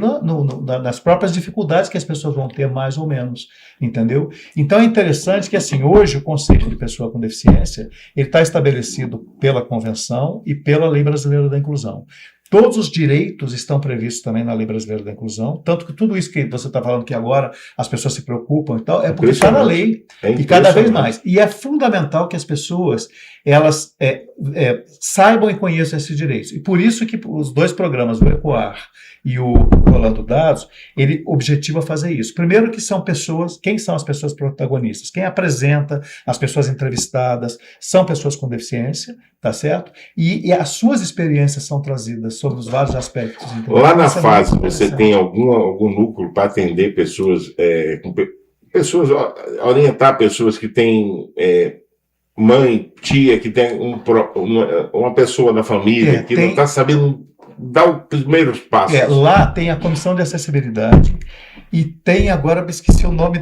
nas próprias dificuldades que as pessoas vão ter, mais ou menos, entendeu? Então é interessante que, assim, hoje o conceito de pessoa com deficiência, ele está estabelecido pela Convenção e pela Lei Brasileira da Inclusão. Todos os direitos estão previstos também na Lei Brasileira da Inclusão, tanto que tudo isso que você está falando que agora as pessoas se preocupam e tal, é porque está na lei, e cada vez mais. E é fundamental que as pessoas elas saibam e conheçam esses direitos. E por isso que os dois programas, o EcoAr e o Rolando Dados, ele objetiva fazer isso. Primeiro que são pessoas, quem são as pessoas protagonistas? Quem apresenta, as pessoas entrevistadas, são pessoas com deficiência, tá certo? E as suas experiências são trazidas sobre os vários aspectos. Entendeu? Lá na fase, você tem algum núcleo para atender pessoas, orientar pessoas que têm mãe, tia, que tem uma pessoa da família que não está sabendo dar os primeiros passos. Lá tem a Comissão de Acessibilidade e tem agora, eu esqueci o nome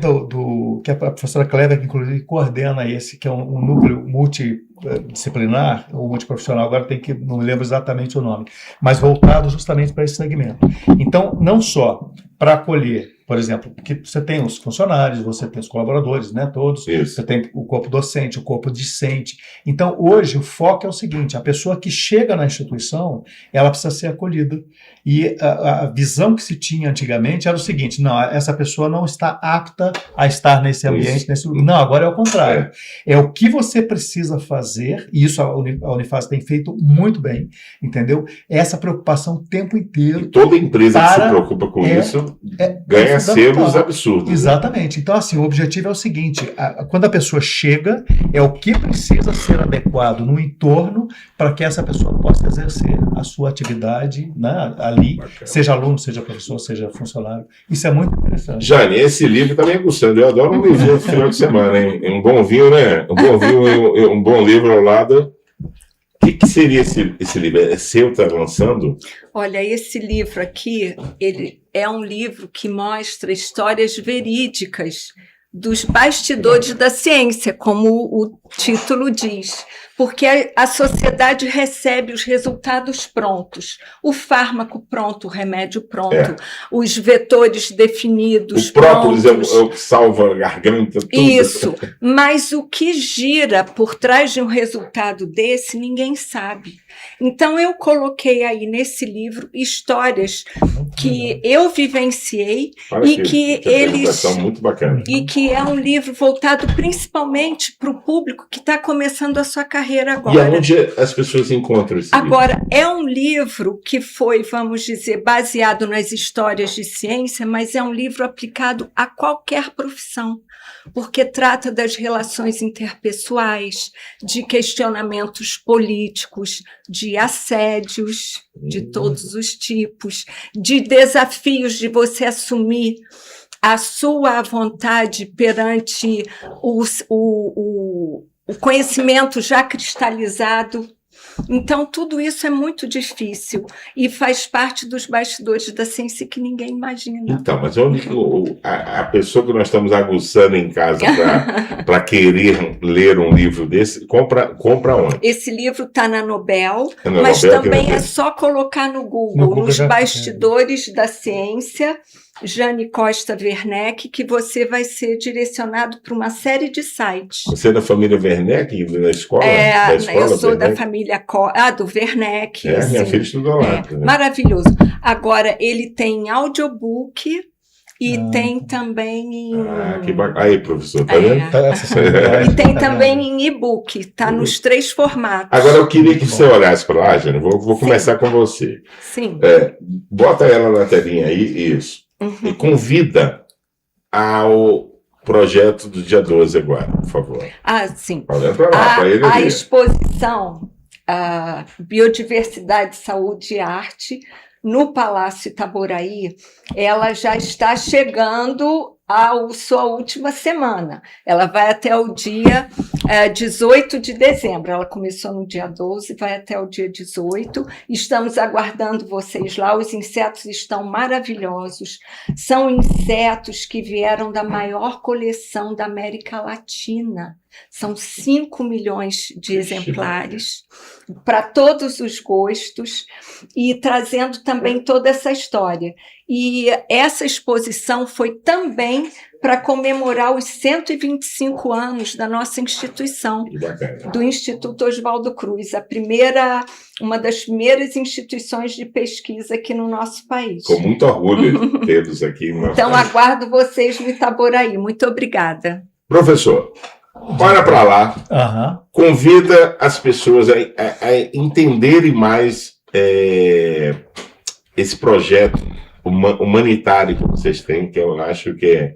que a professora Clévia, que inclusive coordena esse, que é um núcleo multidisciplinar, ou multiprofissional, agora não me lembro exatamente o nome, mas voltado justamente para esse segmento. Então, não só para acolher, por exemplo, porque você tem os funcionários, você tem os colaboradores, né, todos, isso. Você tem o corpo docente, o corpo discente. Então, hoje, o foco é o seguinte, a pessoa que chega na instituição, ela precisa ser acolhida. E a visão que se tinha antigamente era o seguinte, não, essa pessoa não está apta a estar nesse ambiente, não, agora é o contrário. É o que você precisa fazer, e isso a Unifaz tem feito muito bem, entendeu? Essa preocupação o tempo inteiro. E toda empresa que se preocupa com isso ganha selos absurdos. Exatamente. Né? Então, assim, o objetivo é o seguinte, quando a pessoa chega, é o que precisa ser adequado no entorno para que essa pessoa possa exercer a sua atividade, né, ali, bacana. Seja aluno, seja professor, seja funcionário. Isso é muito interessante. Jane, esse livro também é gostando. Eu adoro um livro no final de semana, hein? Um bom vinho, né? Um bom vinho e um bom livro ao lado. O que seria esse livro? É seu, está lançando? Olha, esse livro aqui, ele é um livro que mostra histórias verídicas dos bastidores da ciência, como o título diz, porque a sociedade recebe os resultados prontos, o fármaco pronto, o remédio pronto, os vetores definidos, o própolis prontos. É o que salva a garganta, tudo. Isso, mas o que gira por trás de um resultado desse, ninguém sabe. Então, eu coloquei aí nesse livro histórias que eu vivenciei e que E é um livro voltado principalmente para o público que está começando a sua carreira E agora. aonde as pessoas encontram esse livro? Agora, é um livro que foi, vamos dizer, baseado nas histórias de ciência, mas é um livro aplicado a qualquer profissão, porque trata das relações interpessoais, de questionamentos políticos, de assédios de todos os tipos, de desafios de você assumir a sua vontade perante o conhecimento já cristalizado. Então, tudo isso é muito difícil e faz parte dos bastidores da ciência que ninguém imagina. Então, mas a pessoa que nós estamos aguçando em casa para querer ler um livro desse, compra onde? Esse livro está na Nobel, É na mas Nobel, também que é só colocar no Google, nos já- bastidores da ciência, Jane Costa Werneck, que você vai ser direcionado para uma série de sites. Você é da família Werneck, da escola? Da escola Eu sou da Werneck? família do Werneck. É, minha assim. filha estudou lá. Né? Maravilhoso. Agora, ele tem audiobook e tem também em... Que bacana. Aí, professor, tá vendo? E tem também em e-book, tá nos 3 formatos. Agora, eu queria que você olhasse para lá, Jane. Vou começar com você. Sim. Bota ela na telinha aí, isso. E convida ao projeto do dia 12 agora, por favor. Sim. Olha para lá, para ele A ver. exposição Biodiversidade, Saúde e Arte no Palácio Itaboraí, ela já está chegando à sua última semana. Ela vai até o dia 18 de dezembro. Ela começou no dia 12, vai até o dia 18. Estamos aguardando vocês lá. Os insetos estão maravilhosos. São insetos que vieram da maior coleção da América Latina. São 5 milhões de exemplares para todos os gostos e trazendo também toda essa história. E essa exposição foi também para comemorar os 125 anos da nossa instituição, do Instituto Oswaldo Cruz, uma das primeiras instituições de pesquisa aqui no nosso país. Com muito orgulho de tê-los aqui. Então, aguardo vocês no Itaboraí. Muito obrigada. Professor, olha para lá, convida as pessoas a entenderem mais esse projeto humanitário que vocês têm, que eu acho que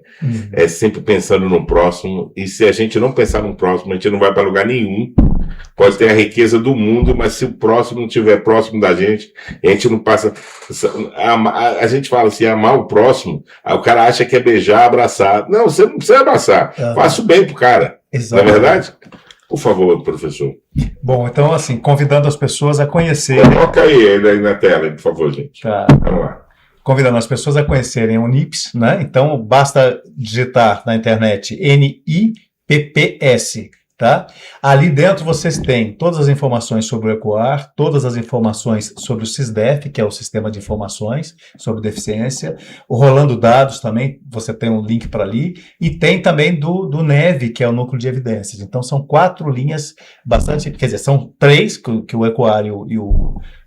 é sempre pensando no próximo, e se a gente não pensar no próximo, a gente não vai para lugar nenhum. Pode ter a riqueza do mundo, mas se o próximo não estiver próximo da gente, a gente não passa... A gente fala assim, amar o próximo, aí o cara acha que é beijar, abraçar. Não, você não precisa abraçar, faça o bem pro cara. Exato. Não é verdade? Por favor, professor. Bom, então, assim, convidando as pessoas a conhecerem... Coloca ele aí na tela, por favor, gente. Tá. Vamos lá. Convidando as pessoas a conhecerem o NIPS, né? Então, basta digitar na internet NIPPS, tá? Ali dentro vocês têm todas as informações sobre o ECOAR, todas as informações sobre o SISDEF, que é o Sistema de Informações sobre Deficiência, o Rolando Dados também, você tem um link para ali, e tem também do NEV, que é o Núcleo de Evidências. Então, são 4 linhas bastante... Quer dizer, são 3, que o ECOAR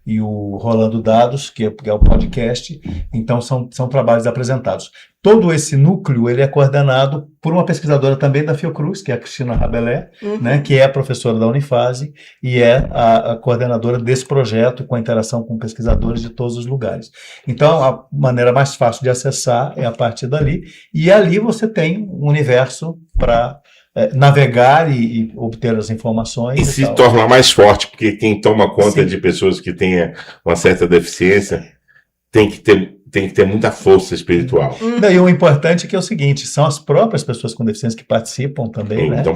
e o Rolando Dados, que é o podcast. Então, são trabalhos apresentados. Todo esse núcleo ele é coordenado por uma pesquisadora também da Fiocruz, que é a Cristina Rabelais, né, que é a professora da Unifase e é a coordenadora desse projeto, com a interação com pesquisadores de todos os lugares. Então, a maneira mais fácil de acessar é a partir dali, e ali você tem um universo para navegar e obter as informações. E se tornar mais forte, porque quem toma conta de pessoas que tenham uma certa deficiência tem que ter muita força espiritual. E o importante é que é o seguinte, são as próprias pessoas com deficiência que participam também, né? Então,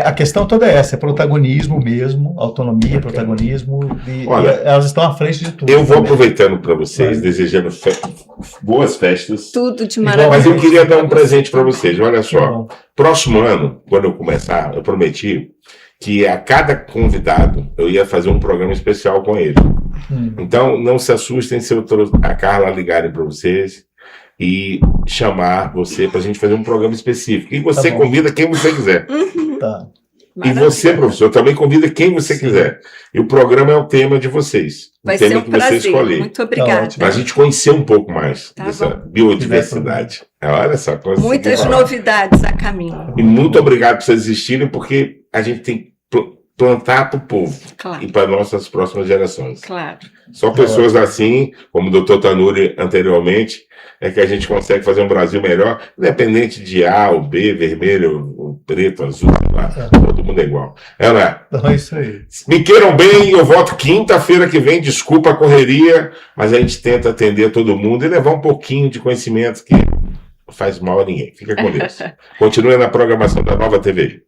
a questão toda é essa, é protagonismo mesmo, autonomia, protagonismo, e elas estão à frente de tudo. Eu vou aproveitando para vocês, desejando boas festas. Tudo de maravilhoso. Mas eu queria dar um presente para vocês, olha só. Próximo ano, quando eu começar, eu prometi que a cada convidado eu ia fazer um programa especial com ele. Então, não se assustem se eu trouxe a Carla ligarem para vocês e chamar você para a gente fazer um programa específico. E você convida quem você quiser. Tá. E você, professor, também convida quem você quiser. E o programa é o tema de vocês. Vai o tema ser um que você prazer. escolher. Muito obrigada. Para a gente conhecer um pouco mais dessa biodiversidade. Olha essa coisa. Muitas novidades a caminho. E muito obrigado por vocês existirem, porque a gente tem que plantar para o povo e para nossas próximas gerações. Claro. Só pessoas assim, como o doutor Tanuri anteriormente, é que a gente consegue fazer um Brasil melhor, independente de A ou B, vermelho, ou preto, azul, todo mundo é igual. É isso aí. Me queiram bem, eu volto quinta-feira que vem, desculpa a correria, mas a gente tenta atender todo mundo e levar um pouquinho de conhecimento que não faz mal a ninguém. Fica com Deus. Continue na programação da Nova TVI.